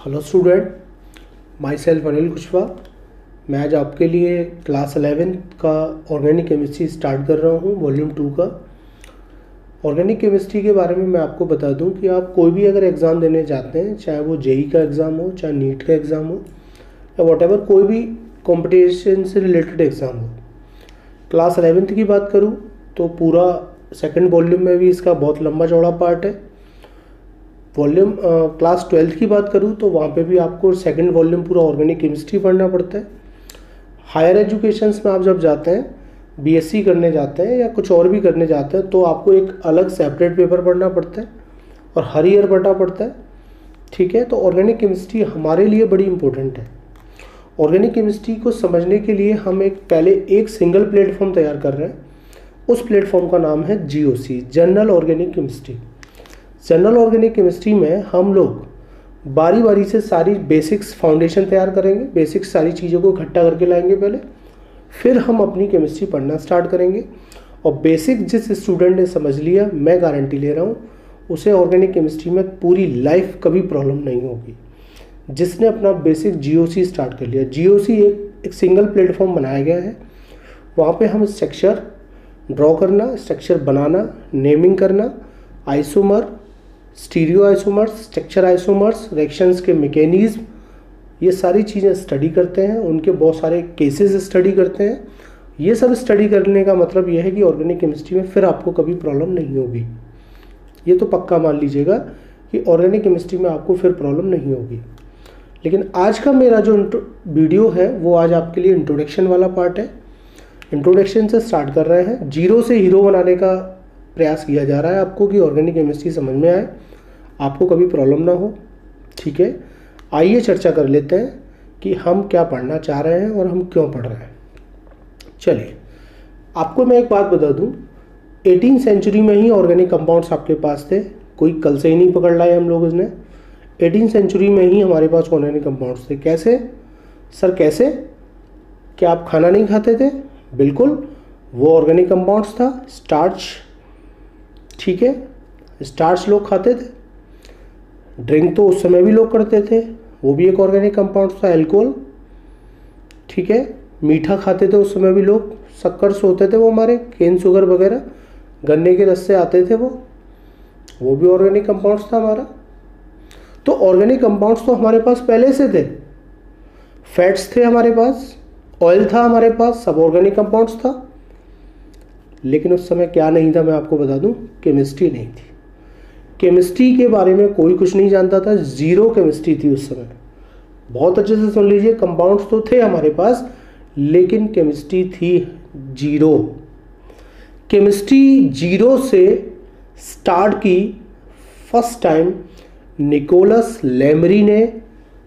Hello student, my self Anil Kushwaha. मैं आज आपके लिए क्लास 11 का ऑर्गेनिक केमिस्ट्री स्टार्ट कर रहा हूँ, वॉल्यूम 2 का। ऑर्गेनिक केमिस्ट्री के बारे में मैं आपको बता दूं कि आप कोई भी अगर एग्ज़ाम देने जाते हैं, चाहे वो जेई का एग्ज़ाम हो, चाहे नीट का एग्ज़ाम हो, या वॉटेवर कोई भी कॉम्पिटिशन से रिलेटेड एग्ज़ाम हो, क्लास 11th की बात करूँ तो पूरा सेकेंड वॉल्यूम में भी इसका बहुत लंबा चौड़ा पार्ट है। वॉल्यूम क्लास 12th की बात करूँ तो वहाँ पे भी आपको सेकंड वॉल्यूम पूरा ऑर्गेनिक केमिस्ट्री पढ़ना पड़ता है। हायर एजुकेशंस में आप जब जाते हैं, बीएससी करने जाते हैं या कुछ और भी करने जाते हैं, तो आपको एक अलग सेपरेट पेपर पढ़ना पड़ता है और हर ईयर पढ़ना पड़ता है। ठीक है, तो ऑर्गेनिक केमिस्ट्री हमारे लिए बड़ी इंपॉर्टेंट है। ऑर्गेनिक केमिस्ट्री को समझने के लिए हम पहले एक सिंगल प्लेटफॉर्म तैयार कर रहे हैं। उस प्लेटफॉर्म का नाम है GOC, general organic chemistry. General organic chemistry में हम लोग बारी बारी से सारी बेसिक्स फाउंडेशन तैयार करेंगे, बेसिक्स सारी चीज़ों को इकट्ठा करके लाएंगे पहले, फिर हम अपनी केमिस्ट्री पढ़ना स्टार्ट करेंगे। और बेसिक जिस स्टूडेंट ने समझ लिया, मैं गारंटी ले रहा हूँ, उसे ऑर्गेनिक केमिस्ट्री में पूरी लाइफ कभी प्रॉब्लम नहीं होगी। जिसने अपना बेसिक GOC स्टार्ट कर लिया, GOC एक सिंगल प्लेटफॉर्म बनाया गया है। वहाँ पर हम स्ट्रक्चर ड्रॉ करना, स्ट्रक्चर बनाना, नेमिंग करना, isomer, stereo isomers, structure isomers, reactions के मैकेनिज्म, ये सारी चीज़ें स्टडी करते हैं। उनके बहुत सारे केसेस स्टडी करते हैं। ये सब स्टडी करने का मतलब ये है कि ऑर्गेनिक केमिस्ट्री में फिर आपको कभी प्रॉब्लम नहीं होगी। ये तो पक्का मान लीजिएगा कि ऑर्गेनिक केमिस्ट्री में आपको फिर प्रॉब्लम नहीं होगी। लेकिन आज का मेरा जो वीडियो है वो आज आपके लिए इंट्रोडक्शन वाला पार्ट है। इंट्रोडक्शन से स्टार्ट कर रहे हैं, जीरो से हीरो बनाने का प्रयास किया जा रहा है आपको, कि ऑर्गेनिक केमिस्ट्री समझ में आए, आपको कभी प्रॉब्लम ना हो। ठीक है, आइए चर्चा कर लेते हैं कि हम क्या पढ़ना चाह रहे हैं और हम क्यों पढ़ रहे हैं। चलिए, आपको मैं एक बात बता दूं, 18th सेंचुरी में ही ऑर्गेनिक कंपाउंड्स आपके पास थे। कोई कल से ही नहीं पकड़ लाए हम लोग इसने। 18th सेंचुरी में ही हमारे पास ऑर्गेनिक कंपाउंड्स थे। कैसे सर, कैसे? क्या आप खाना नहीं खाते थे? बिल्कुल, वो ऑर्गेनिक कंपाउंड्स था। स्टार्च, ठीक है, स्टार्च लोग खाते थे। ड्रिंक तो उस समय भी लोग करते थे, वो भी एक ऑर्गेनिक कंपाउंड था। अल्कोहल, ठीक है, मीठा खाते थे उस समय भी लोग। शक्कर होते थे वो हमारे, केन शुगर वगैरह, गन्ने के रस से आते थे वो भी ऑर्गेनिक कंपाउंड्स था हमारा। तो ऑर्गेनिक कंपाउंड्स तो हमारे पास पहले से थे। फैट्स थे हमारे पास, ऑयल था हमारे पास, सब ऑर्गेनिक कंपाउंड्स था। लेकिन उस समय क्या नहीं था, मैं आपको बता दूं, केमिस्ट्री नहीं थी। केमिस्ट्री के बारे में कोई कुछ नहीं जानता था, जीरो केमिस्ट्री थी उस समय। बहुत अच्छे से सुन लीजिए, कंपाउंड्स तो थे हमारे पास, लेकिन केमिस्ट्री थी जीरो। केमिस्ट्री जीरो से स्टार्ट की फर्स्ट टाइम निकोलस लेमरी ने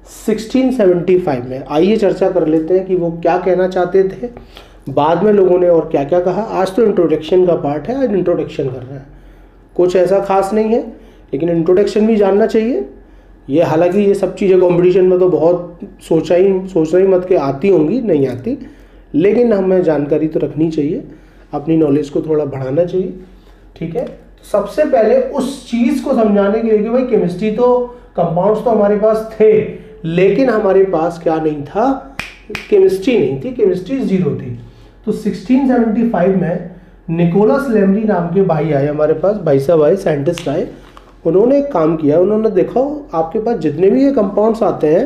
1675 में। आइए चर्चा कर लेते हैं कि वो क्या कहना चाहते थे, बाद में लोगों ने और क्या क्या कहा। आज तो इंट्रोडक्शन का पार्ट है, आज इंट्रोडक्शन कर रहे हैं। कुछ ऐसा खास नहीं है, लेकिन इंट्रोडक्शन भी जानना चाहिए। ये हालांकि ये सब चीज़ें कंपटीशन में तो बहुत सोचना ही मत के आती होंगी, नहीं आती, लेकिन हमें जानकारी तो रखनी चाहिए, अपनी नॉलेज को थोड़ा बढ़ाना चाहिए। ठीक है, सबसे पहले उस चीज़ को समझाने के लिए कि भाई केमिस्ट्री तो, कंपाउंड्स तो हमारे पास थे, लेकिन हमारे पास क्या नहीं था, केमिस्ट्री नहीं थी, केमिस्ट्री जीरो थी। तो 1675 में निकोलस लेमरी नाम के भाई आए हमारे पास, भाई साहब आए, साइंटिस्ट आए। उन्होंने एक काम किया, उन्होंने देखा आपके पास जितने भी ये कंपाउंड्स आते हैं,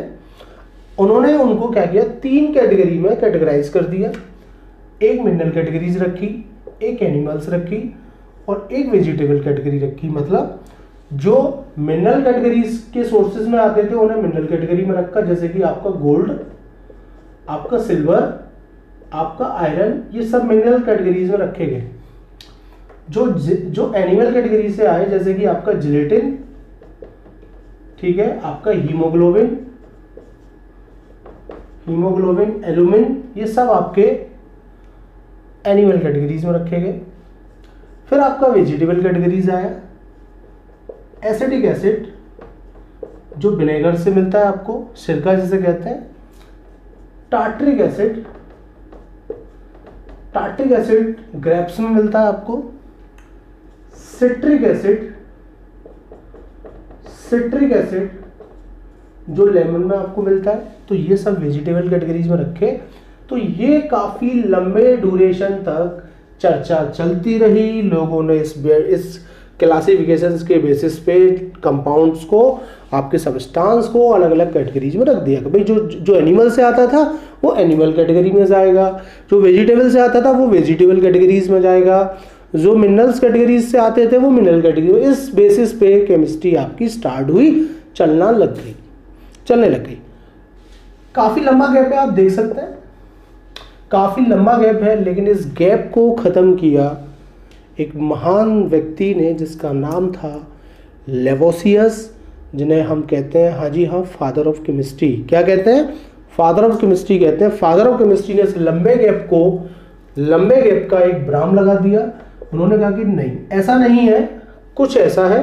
उन्होंने उनको क्या किया, 3 कैटेगरी में कैटेगराइज कर दिया। एक मिनरल कैटेगरीज रखी, एक एनिमल्स रखी और एक वेजिटेबल कैटेगरी रखी। मतलब जो मिनरल कैटेगरीज के सोर्सेज में आते थे उन्हें मिनरल कैटेगरी में रखा, जैसे कि आपका गोल्ड, आपका सिल्वर, आपका आयरन, ये सब मिनरल कैटेगरीज में रखे गए। जो एनिमल कैटेगरी से आए, जैसे कि आपका जिलेटिन, ठीक है, आपका हीमोग्लोबिन, एल्यूमिन, ये सब आपके एनिमल कैटेगरीज में रखे गए। फिर आपका वेजिटेबल कैटेगरीज आया, एसिटिक एसिड जो विनेगर से मिलता है आपको, सिरका जिसे कहते हैं, टार्ट्रिक एसिड ग्रेप्स में मिलता है आपको, सिट्रिक एसिड जो लेमन में आपको मिलता है। तो ये सब वेजिटेबल कैटेगरीज में रखे। तो ये काफी लंबे ड्यूरेशन तक चर्चा चलती रही, लोगों ने इस क्लासिफिकेशंस के बेसिस पे कंपाउंड्स को, आपके सब्सटेंस को अलग अलग कैटेगरीज में रख दिया कि भाई जो एनिमल से आता था वो एनिमल कैटेगरी में जाएगा, जो वेजिटेबल से आता था वो वेजिटेबल कैटेगरीज में जाएगा, जो मिनरल्स कैटेगरीज से आते थे वो मिनरल कैटेगरी में। इस बेसिस पे केमिस्ट्री आपकी स्टार्ट हुई, चलने लग गई। काफी लंबा गैप है, आप देख सकते हैं काफी लंबा गैप है, लेकिन इस गैप को खत्म किया एक महान व्यक्ति ने जिसका नाम था लेवोसियस, जिन्हें हम कहते हैं, हाँ जी हाँ, फादर ऑफ केमिस्ट्री। क्या कहते हैं? फादर ऑफ केमिस्ट्री कहते हैं। फादर ऑफ केमिस्ट्री ने इस लंबे गैप का एक ब्राम लगा दिया। उन्होंने कहा कि नहीं, ऐसा नहीं है, कुछ ऐसा है,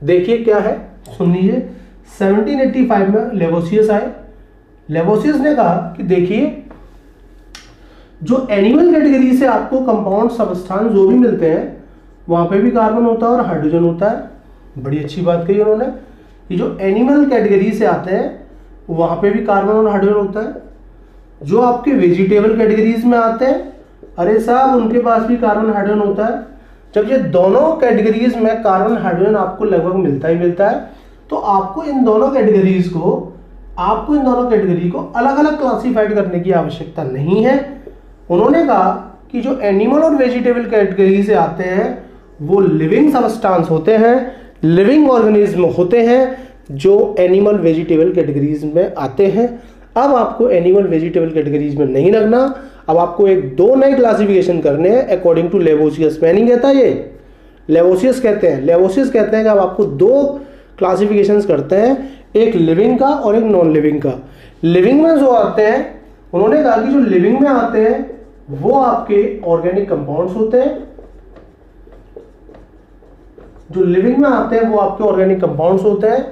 देखिए क्या है, सुन लीजिए। 1785 में लेवोसियस आए। लेवोसियस ने कहा कि देखिए, जो एनिमल कैटेगरी से आपको कंपाउंड सब्सटेंस जो भी मिलते हैं वहां पे भी कार्बन होता है और हाइड्रोजन होता है। बड़ी अच्छी बात कही उन्होंने कि जो एनिमल कैटेगरी से आते हैं वहां पे भी कार्बन और हाइड्रोजन होता है। जो आपके वेजिटेबल कैटेगरीज में आते हैं, अरे साहब, उनके पास भी कार्बन हाइड्रोजन होता है। जब ये दोनों कैटेगरीज में कार्बन हाइड्रोजन आपको लगभग मिलता है, तो आपको इन दोनों कैटेगरी को अलग अलग क्लासिफाइड करने की आवश्यकता नहीं है। उन्होंने कहा कि जो एनिमल और वेजिटेबल कैटेगरी से आते हैं वो लिविंग सब्सटेंस होते हैं, लिविंग ऑर्गेनिज्म होते हैं, जो एनिमल वेजिटेबल कैटेगरीज में आते हैं। अब आपको एनिमल वेजिटेबल कैटेगरीज में नहीं रखना, अब आपको दो नए क्लासिफिकेशन करने हैं अकॉर्डिंग टू लेवोसियस। मैं नहीं कहता, ये लेवोसियस कहते हैं कि अब आपको दो क्लासिफिकेशंस करते हैं, एक लिविंग का और एक नॉन लिविंग का। लिविंग में जो आते हैं, उन्होंने कहा कि जो लिविंग में आते हैं वो आपके ऑर्गेनिक कंपाउंड्स होते हैं, जो लिविंग में आते हैं वो आपके ऑर्गेनिक कंपाउंड्स होते हैं,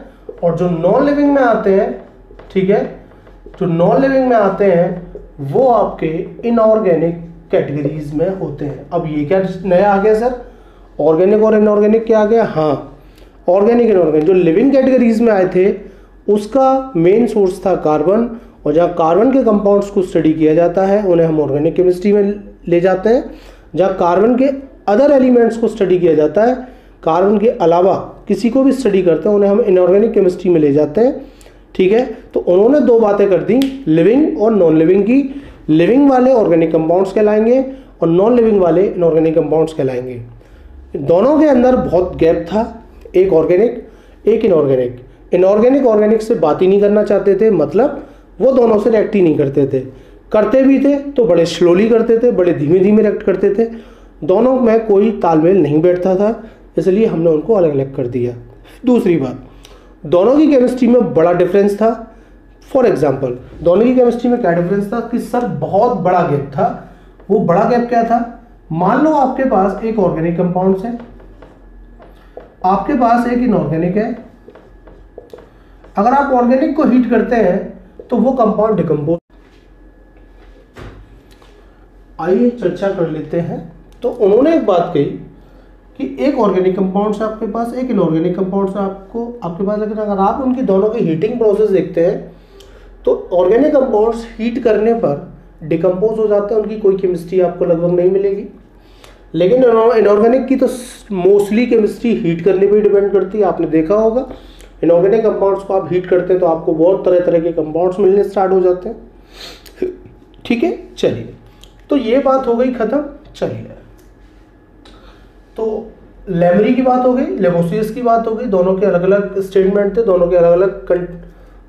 और जो नॉन लिविंग में आते हैं, ठीक है, जो नॉन लिविंग में आते हैं वो आपके इनऑर्गेनिक कैटेगरीज में होते हैं। अब ये क्या नया आ गया सर? ऑर्गेनिक और इनऑर्गेनिक क्या आ गया? हाँ, ऑर्गेनिक इनऑर्गेनिक। जो लिविंग कैटेगरीज में आए थे उसका मेन सोर्स था कार्बन, और जहाँ कार्बन के कंपाउंड्स को स्टडी किया जाता है उन्हें हम ऑर्गेनिक केमिस्ट्री में ले जाते हैं। जहाँ कार्बन के अदर एलिमेंट्स को स्टडी किया जाता है, कार्बन के अलावा किसी को भी स्टडी करते हैं, उन्हें हम इनऑर्गेनिक केमिस्ट्री में ले जाते हैं। ठीक है, तो उन्होंने दो बातें कर दी, लिविंग और नॉन लिविंग की। लिविंग वाले ऑर्गेनिक कंपाउंड्स कहलाएंगे और नॉन लिविंग वाले इनऑर्गेनिक कंपाउंड्स कहलाएंगे। दोनों के अंदर बहुत गैप था, एक ऑर्गेनिक एक इनऑर्गेनिक। इनऑर्गेनिक ऑर्गेनिक से बात ही नहीं करना चाहते थे, मतलब वो दोनों से रिएक्ट ही नहीं करते थे, करते भी थे तो बड़े स्लोली करते थे, बड़े धीमे धीमे रिएक्ट करते थे, दोनों में कोई तालमेल नहीं बैठता था, इसलिए हमने उनको अलग अलग कर दिया। दूसरी बात, दोनों की केमिस्ट्री में बड़ा डिफरेंस था। फॉर एग्जाम्पल, दोनों की केमिस्ट्री में क्या डिफरेंस था कि सर बहुत बड़ा गैप था। वो बड़ा गैप क्या था? मान लो आपके पास एक ऑर्गेनिक कंपाउंड है, आपके पास एक इनऑर्गेनिक है। अगर आप ऑर्गेनिक को हीट करते हैं तो वो कंपाउंड डिकम्पोज। आइए चर्चा कर लेते हैं। तो उन्होंने एक बात कही कि एक ऑर्गेनिक कंपाउंड से आपके पास, एक इनऑर्गेनिक कंपाउंड से आपके पास, लेकिन अगर आप उनकी दोनों की हीटिंग प्रोसेस देखते हैं तो ऑर्गेनिक कंपाउंड्स हीट करने पर डिकम्पोज हो जाते हैं, उनकी कोई केमिस्ट्री आपको लगभग नहीं मिलेगी। लेकिन इनऑर्गेनिक की तो मोस्टली केमिस्ट्री हीट करने पर डिपेंड करती है। आपने देखा होगा इनऑर्गेनिक कंपाउंड्स को आप हीट करते हैं तो आपको बहुत तरह तरह के कंपाउंड्स मिलने स्टार्ट हो जाते हैं। ठीक है, चलिए, तो ये बात हो गई खत्म। चलिए, तो लेमरी की बात हो गई, लेवोसियस की बात हो गई, दोनों के अलग अलग स्टेटमेंट थे, दोनों के अलग अलग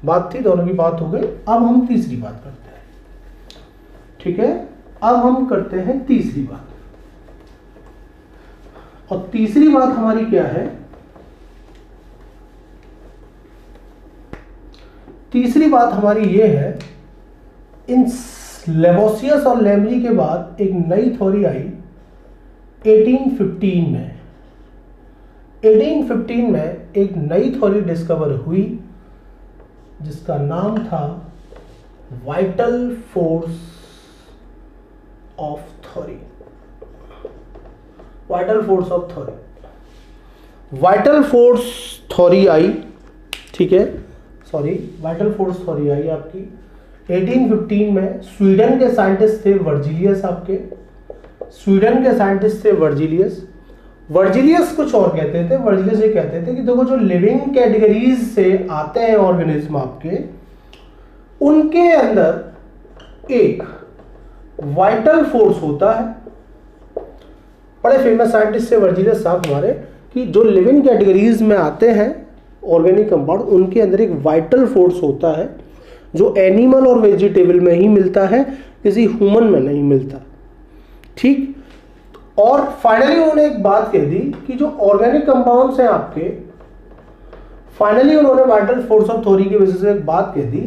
बात थी, दोनों की बात हो गई। अब हम तीसरी बात करते हैं। ठीक है, अब हम करते हैं तीसरी बात, और तीसरी बात हमारी क्या है? तीसरी बात हमारी ये है, इन लेवोसियस और लेमरी के बाद एक नई थ्योरी आई 1815 में। 1815 में एक नई थ्योरी डिस्कवर हुई जिसका नाम था vital force of theory. Vital force of theory, vital force theory आई, ठीक है, सॉरी, वाइटल फोर्स थ्योरी आई आपकी 1815 में। स्वीडन के साइंटिस्ट थे वर्जिलियस, आपके स्वीडन के साइंटिस्ट थे वर्जिलियस। वर्जिलियस कुछ और कहते थे, वर्जिलियस ये कहते थे कि देखो जो लिविंग कैटेगरीज से आते हैं ऑर्गेनिज्म आपके, उनके अंदर एक वाइटल फोर्स होता है। बड़े फेमस साइंटिस्ट थे वर्जिलियस साहब हमारे, कि जो लिविंग कैटेगरीज में आते हैं ऑर्गेनिक कंपाउंड, उनके अंदर एक वाइटल फोर्स होता है जो एनिमल और वेजिटेबल में ही मिलता है, किसी ह्यूमन में नहीं मिलता, ठीक। और फाइनली उन्होंने एक बात कह दी कि जो ऑर्गेनिक कंपाउंड्स हैं आपके, फाइनली उन्होंने वाइटल फोर्स ऑफ थ्योरी की वजह से एक बात कह दी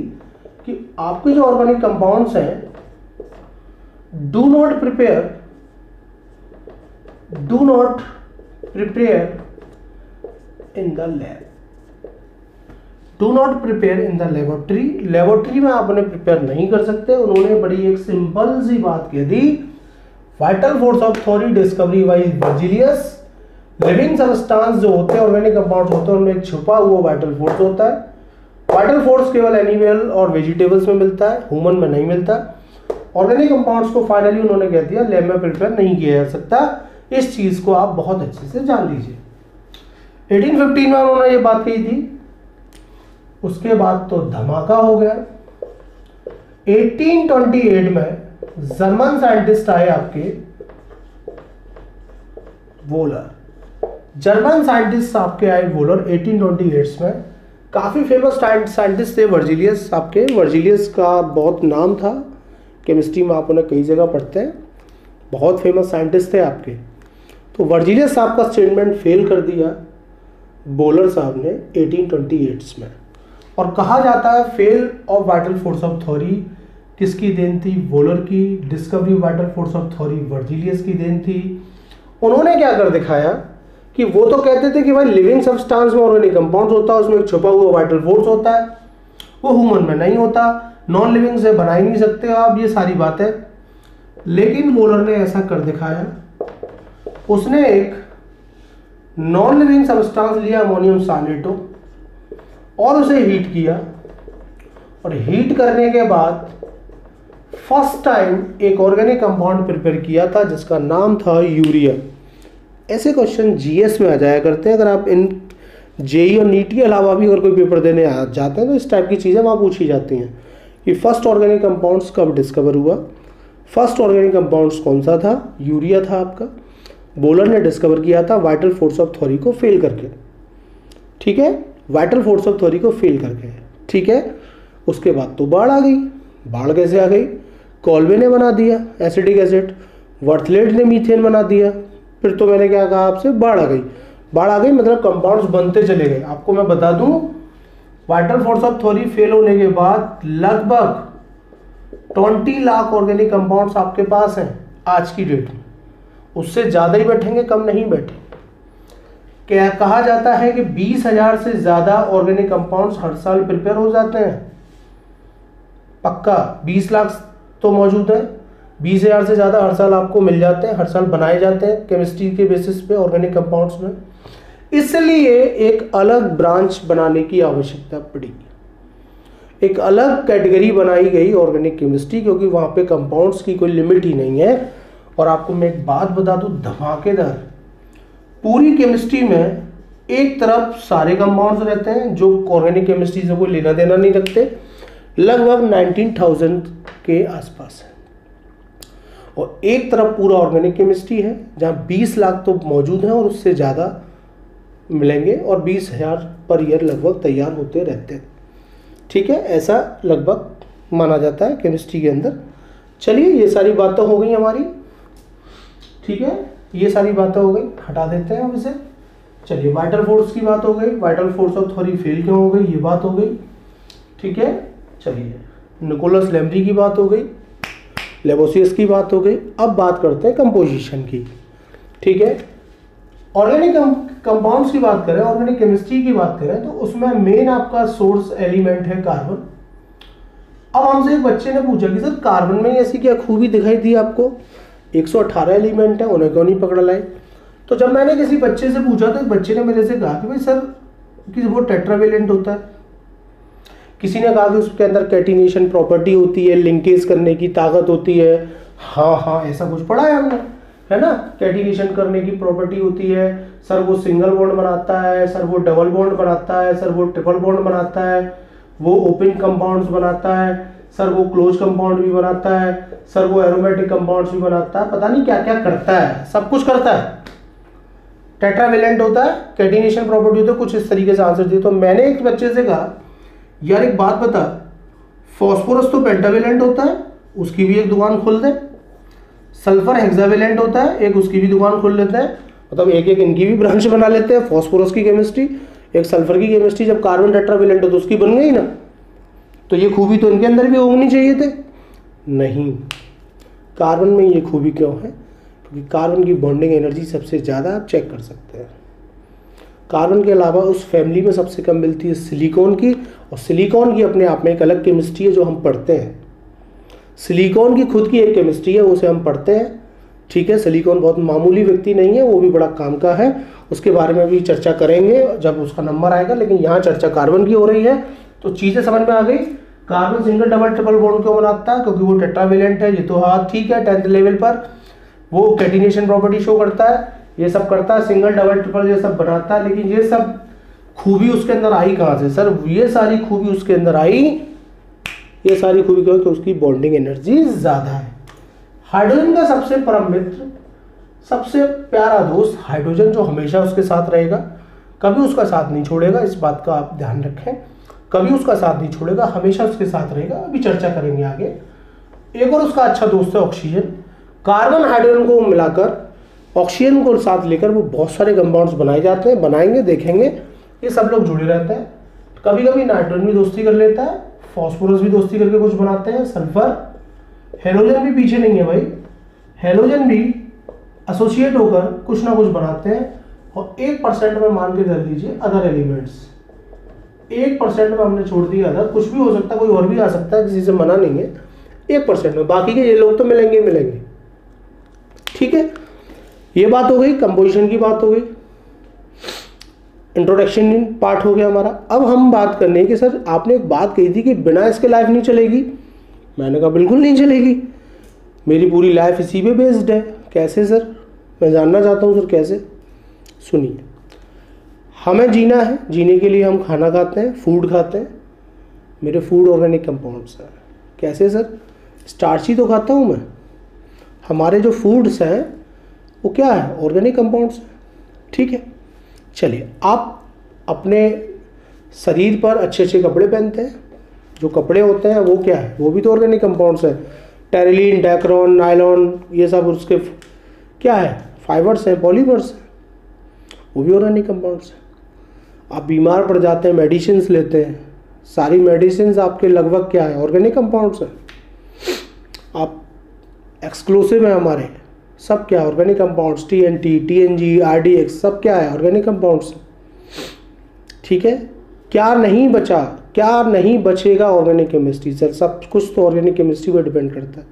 कि आपके जो ऑर्गेनिक कंपाउंड्स हैं, do not prepare in the lab, do not prepare in the laboratory. Laboratory में आप उन्हें प्रिपेयर नहीं कर सकते। उन्होंने बड़ी एक सिंपल सी बात कह दी, vital force of theory discovery by Berzelius. Living substance जो होते हैं, ऑर्गेनिक कंपाउंड्स होते हैं, उनमें एक छुपा हुआ वाइटल फोर्स होता है। वाइटल फोर्स केवल एनिमल और वेजिटेबल्स में मिलता है, ह्यूमन में नहीं मिलता। ऑर्गेनिक कंपाउंड्स को फाइनली उन्होंने कह दिया लैब में प्रिपेयर नहीं किया जा सकता। इस चीज को आप बहुत अच्छे से जान लीजिए। 1815 में उन्होंने ये बात कही थी, उसके बाद तो धमाका हो गया। 1828 में जर्मन साइंटिस्ट आए आपके वोलर, जर्मन साइंटिस्ट आपके आए वोलर 1828 में। काफी फेमस साइंटिस्ट थे वर्जिलियस आपके। वर्जिलियस का बहुत नाम था केमिस्ट्री में, आप उन्हें कई जगह पढ़ते हैं, बहुत फेमस साइंटिस्ट थे आपके। तो वर्जिलियस साहब का स्टेटमेंट फेल कर दिया वोलर साहब ने 1828 में, और कहा जाता है fail of vital force of theory किसकी देन थी? वोलर की। Discovery vital force of theory Berzelius की देन थी। उन्होंने क्या कर दिखाया कि वो तो कहते थे कि भाई लिविंग सब्सटेंस में ऑर्गेनिक कंपाउंड होता है, उसमें एक छुपा हुआ वाइटल फोर्स होता है, वो ह्यूमन में नहीं होता, नॉन लिविंग से बना ही नहीं सकते आप, ये सारी बातें। लेकिन वोलर ने ऐसा कर दिखाया, उसने एक नॉन लिविंग सब्सटेंस लिया अमोनियम साइनेटो और उसे हीट किया, और हीट करने के बाद फर्स्ट टाइम एक ऑर्गेनिक कंपाउंड प्रिपेयर किया था जिसका नाम था यूरिया। ऐसे क्वेश्चन जीएस में आ जाया करते हैं। अगर आप इन जेई और नीट के अलावा भी अगर कोई पेपर देने आ जाते हैं तो इस टाइप की चीज़ें वहाँ पूछी जाती हैं कि फर्स्ट ऑर्गेनिक कंपाउंड्स कब डिस्कवर हुआ। फर्स्ट ऑर्गेनिक कंपाउंड्स कौन सा था? यूरिया था आपका। वोलर ने डिस्कवर किया था वाइटल फोर्स ऑफ थ्योरी को फेल करके, ठीक है, वाइटल फोर्स ऑफ थ्योरी को फेल करके, ठीक है। उसके बाद तो बाढ़ आ गई। बाढ़ कैसे आ गई? कॉल्वे ने बना दिया एसिटिक एसिड, वर्थलेट ने मीथेन बना दिया, फिर तो मैंने क्या कहा आपसे, बाढ़ आ गई। बाढ़ आ गई मतलब कंपाउंड्स बनते चले गए। आपको मैं बता दूं, vital force of theory fail होने के बाद लगभग 20 लाख ऑर्गेनिक कंपाउंड्स आपके पास हैं आज की डेट में। उससे ज़्यादा ही बैठेंगे, कम नहीं बैठेंगे। क्या कहा जाता है कि 20,000 से ज़्यादा ऑर्गेनिक कंपाउंड्स हर साल प्रिपेयर हो जाते हैं। पक्का 20 लाख तो मौजूद है, 20,000 से ज़्यादा हर साल आपको मिल जाते हैं, हर साल बनाए जाते हैं केमिस्ट्री के बेसिस पे ऑर्गेनिक कंपाउंड्स में। इसलिए एक अलग ब्रांच बनाने की आवश्यकता पड़ी, एक अलग कैटेगरी बनाई गई ऑर्गेनिक केमिस्ट्री, क्योंकि वहाँ पे कंपाउंड्स की कोई लिमिट ही नहीं है। और आपको मैं एक बात बता दूँ धमाकेदार, पूरी केमिस्ट्री में एक तरफ सारे कंपाउंड्स रहते हैं जो ऑर्गेनिक केमिस्ट्री से कोई लेना देना नहीं रखते, लगभग 19,000 के आसपास है, और एक तरफ पूरा ऑर्गेनिक केमिस्ट्री है जहाँ 20 लाख तो मौजूद हैं और उससे ज़्यादा मिलेंगे, और 20,000 पर ईयर लगभग तैयार होते रहते हैं, ठीक है। ऐसा लगभग माना जाता है केमिस्ट्री के अंदर। चलिए ये सारी बातें हो गई हमारी, ठीक है, ये सारी बातें हो गई, हटा देते हैं अब इसे। चलिए वाइटल फोर्स की बात हो गई, vital force of theory fail क्यों हो गई ये बात हो गई। ठीक है। चलिए, निकोलस लेमरी की बात हो गई, लेवोसियस की बात हो गई। अब बात करते हैं कंपोजिशन की। ठीक है, ऑर्गेनिक कंपाउंड्स की बात करें, ऑर्गेनिक केमिस्ट्री की बात करें तो उसमें मेन आपका सोर्स एलिमेंट है कार्बन। अब हमसे एक बच्चे ने पूछा कि सर कार्बन में ऐसी क्या खूबी दिखाई दी आपको, 118 एलिमेंट है, उन्हें क्यों नहीं पकड़ लाए। तो जब मैंने किसी बच्चे से पूछा तो एक बच्चे ने मेरे से कहा कि भाई सर कि वो टेट्रावेलेंट होता है, किसी ने कहा कि उसके अंदर कैटिनेशन प्रॉपर्टी होती है, लिंकेज करने की ताकत होती है। हाँ ऐसा कुछ पढ़ा है हमने, है ना, कैटिनेशन करने की प्रॉपर्टी होती है। सर वो सिंगल बॉन्ड बनाता है, सर वो डबल बॉन्ड बनाता है, सर वो ट्रिपल बॉन्ड बनाता है, वो ओपन कंपाउंड्स बनाता है, सर वो क्लोज कंपाउंड भी बनाता है, सर वो एरोमेटिक कंपाउंड्स भी बनाता है, पता नहीं क्या क्या करता है, सब कुछ करता है। टेट्रावेलेंट होता है, कैटिनेशन प्रॉपर्टी होती है, कुछ इस तरीके से आंसर दिए। तो मैंने एक बच्चे से कहा यार एक बात बता, फॉस्फोरस तो पेंटावेलेंट होता है, उसकी भी एक दुकान खोल दे। सल्फर हेक्सावेलेंट होता है, एक उसकी भी दुकान खोल लेते हैं, मतलब एक एक इनकी भी ब्रांच बना लेते हैं। फॉस्फोरस की केमिस्ट्री, एक सल्फर की केमिस्ट्री, जब कार्बन टेट्रावेलेंट हो तो उसकी बन गई ना। तो ये खूबी तो इनके अंदर भी होनी चाहिए थे, नहीं। कार्बन में ये खूबी क्यों है, क्योंकि कार्बन की बॉन्डिंग एनर्जी सबसे ज़्यादा आप चेक कर सकते हैं। कार्बन के अलावा उस फैमिली में सबसे कम मिलती है सिलिकॉन की, और सिलिकॉन की अपने आप में एक अलग केमिस्ट्री है जो हम पढ़ते हैं। सिलिकॉन की खुद की एक केमिस्ट्री है, उसे हम पढ़ते हैं। ठीक है, सिलिकॉन बहुत मामूली व्यक्ति नहीं है, वो भी बड़ा काम का है, उसके बारे में भी चर्चा करेंगे जब उसका नंबर आएगा। लेकिन यहाँ चर्चा कार्बन की हो रही है, तो चीज़ें समझ में आ गई। Carbon single double triple bond क्यों बनाता है, क्योंकि वो टेट्रावेलेंट है। ये तो हाँ ठीक है, 10th लेवल पर वो कैटिनेशन प्रॉपर्टी शो करता है, ये सब करता है, सिंगल डबल ट्रिपल ये सब बनाता है। लेकिन ये सब खूबी उसके अंदर आई कहाँ से सर, ये सारी खूबी उसके अंदर आई, ये सारी खूबी क्यों, कि उसकी बॉन्डिंग एनर्जी ज़्यादा है। हाइड्रोजन का सबसे परम मित्र, सबसे प्यारा दोस्त हाइड्रोजन, जो हमेशा उसके साथ रहेगा, कभी उसका साथ नहीं छोड़ेगा, इस बात का आप ध्यान रखें, कभी उसका साथ नहीं छोड़ेगा, हमेशा उसके साथ रहेगा। अभी चर्चा करेंगे आगे। एक और उसका अच्छा दोस्त है ऑक्सीजन। कार्बन हाइड्रोजन को मिलाकर ऑक्सीजन को साथ लेकर वो बहुत सारे कंपाउंड्स बनाए जाते हैं, बनाएंगे, देखेंगे। ये सब लोग जुड़े रहते हैं। कभी कभी नाइट्रोजन भी दोस्ती कर लेता है, फॉस्फोरस भी दोस्ती करके कुछ बनाते हैं, सल्फर, हेलोजन भी पीछे नहीं है भाई, हेलोजन भी एसोसिएट होकर कुछ ना कुछ बनाते हैं। और 1% में मान के चल लीजिए अदर एलिमेंट्स, 1% में हमने छोड़ दिया अदर, कुछ भी हो सकता है, कोई और भी आ सकता है, किसी से मना नहीं है। 1% में बाकी के ये लोग तो मिलेंगे ही मिलेंगे। ठीक है, ये बात हो गई, कंपोजिशन की बात हो गई, इंट्रोडक्शन पार्ट हो गया हमारा। अब हम बात करने कि सर आपने एक बात कही थी कि बिना इसके लाइफ नहीं चलेगी। मैंने कहा बिल्कुल नहीं चलेगी, मेरी पूरी लाइफ इसी पे बेस्ड है। कैसे सर, मैं जानना चाहता हूँ सर कैसे। सुनिए, हमें जीना है, जीने के लिए हम खाना खाते हैं, फूड खाते हैं। मेरे फूड ऑर्गेनिक कंपाउंड्स हैं। कैसे सर, स्टार्च ही तो खाता हूँ मैं। हमारे जो फूड्स हैं वो क्या है, ऑर्गेनिक कंपाउंड्स। ठीक है, चलिए, आप अपने शरीर पर अच्छे अच्छे कपड़े पहनते हैं, जो कपड़े होते हैं वो क्या है, वो भी तो ऑर्गेनिक कंपाउंड्स हैं। टेरिलीन, डैक्रॉन, नायलॉन, ये सब उसके क्या है, फाइबर्स हैं, पॉलीमर्स हैं, वो भी ऑर्गेनिक कंपाउंड्स हैं। आप बीमार पड़ जाते हैं, मेडिसिन लेते हैं, सारी मेडिसिन आपके लगभग क्या है, ऑर्गेनिक कंपाउंड्स हैं। आप एक्सक्लूसिव है हमारे, सब क्या, organic compounds, TNT, TNG, RDX, सब क्या है, ऑर्गेनिक कंपाउंड्स। ठीक है, क्या नहीं बचा, क्या नहीं बचेगा ऑर्गेनिक केमिस्ट्री से, सब कुछ तो ऑर्गेनिक केमिस्ट्री पर डिपेंड करता है।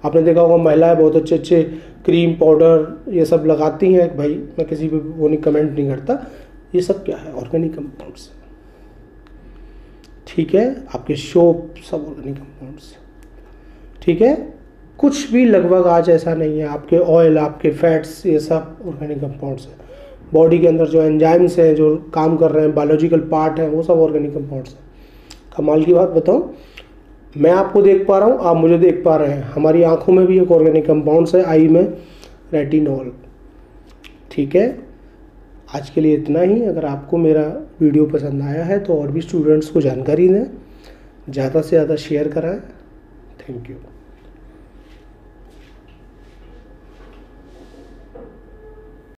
आपने देखा होगा महिलाएं बहुत अच्छे अच्छे क्रीम, पाउडर ये सब लगाती हैं। भाई मैं किसी पे वो नहीं कमेंट नहीं करता, ये सब क्या है, ऑर्गेनिक कंपाउंड्स। ठीक है, आपके सोप सब ऑर्गेनिक कंपाउंड्स। ठीक है, कुछ भी लगभग आज ऐसा नहीं है, आपके ऑयल, आपके फैट्स, ये सब ऑर्गेनिक कंपाउंड्स हैं। बॉडी के अंदर जो एंजाइम्स हैं, जो काम कर रहे हैं, बायोलॉजिकल पार्ट हैं, वो सब ऑर्गेनिक कंपाउंड्स हैं। कमाल की बात बताऊं, मैं आपको देख पा रहा हूँ, आप मुझे देख पा रहे हैं, हमारी आंखों में भी एक ऑर्गेनिक कंपाउंड्स है, आई में रेटिनॉल। ठीक है, आज के लिए इतना ही। अगर आपको मेरा वीडियो पसंद आया है तो और भी स्टूडेंट्स को जानकारी दें, ज़्यादा से ज़्यादा शेयर कराएं। Thank you.